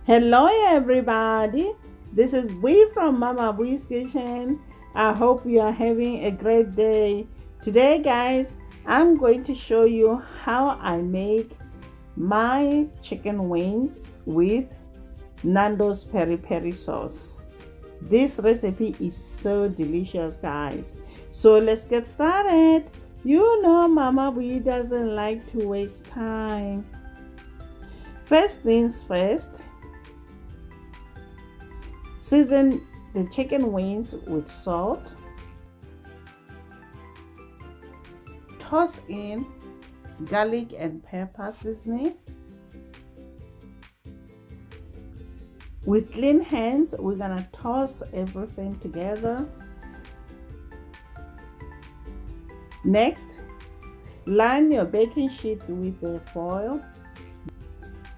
Hello everybody, this is Bui from Mama Bui's Kitchen. I hope you are having a great day. Today guys, I'm going to show you how I make my chicken wings with Nando's Peri Peri sauce. This recipe is so delicious guys. So let's get started. You know Mama Bui doesn't like to waste time. First things first, season the chicken wings with salt. Toss in garlic and pepper seasoning. With clean hands, we're gonna toss everything together. Next, line your baking sheet with the foil.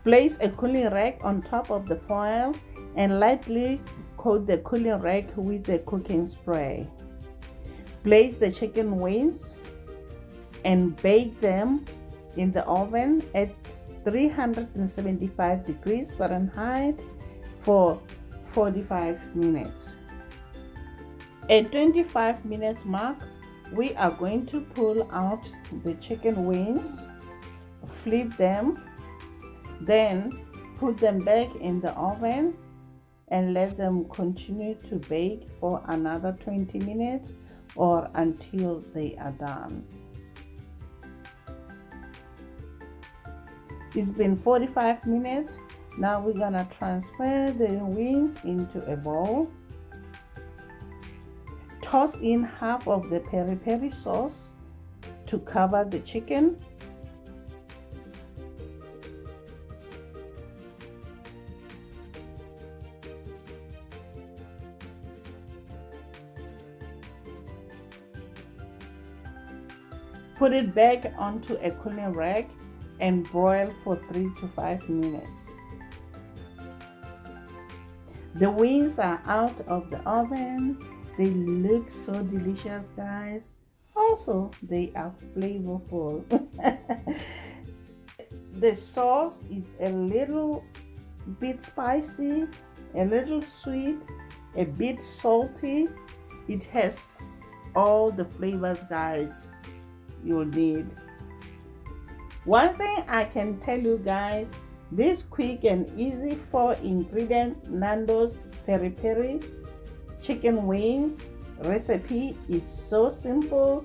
Place a cooling rack on top of the foil and lightly coat the cooling rack with a cooking spray. Place the chicken wings and bake them in the oven at 375 degrees Fahrenheit for 45 minutes. At 25 minutes mark, we are going to pull out the chicken wings, flip them, then put them back in the oven and let them continue to bake for another 20 minutes or until they are done. It's been 45 minutes. Now we're gonna transfer the wings into a bowl. Toss in half of the peri peri sauce to cover the chicken. Put it back onto a cooling rack and broil for 3 to 5 minutes. The wings are out of the oven. They look so delicious, guys. Also, they are flavorful. The sauce is a little bit spicy, a little sweet, a bit salty. It has all the flavors, guys, you'll need. One thing I can tell you guys, this quick and easy 4 ingredients Nando's Peri Peri chicken wings recipe is so simple,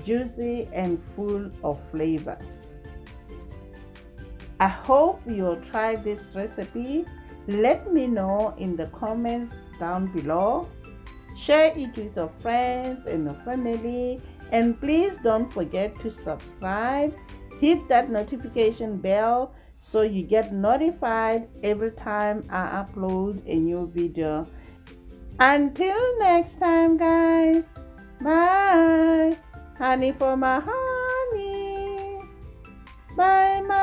juicy and full of flavor. I hope you'll try this recipe. Let me know in the comments down below. Share it with your friends and your family, and please don't forget to subscribe. Hit that notification bell so you get notified every time I upload a new video. Until next time, guys. Bye. Honey for my honey. Bye, my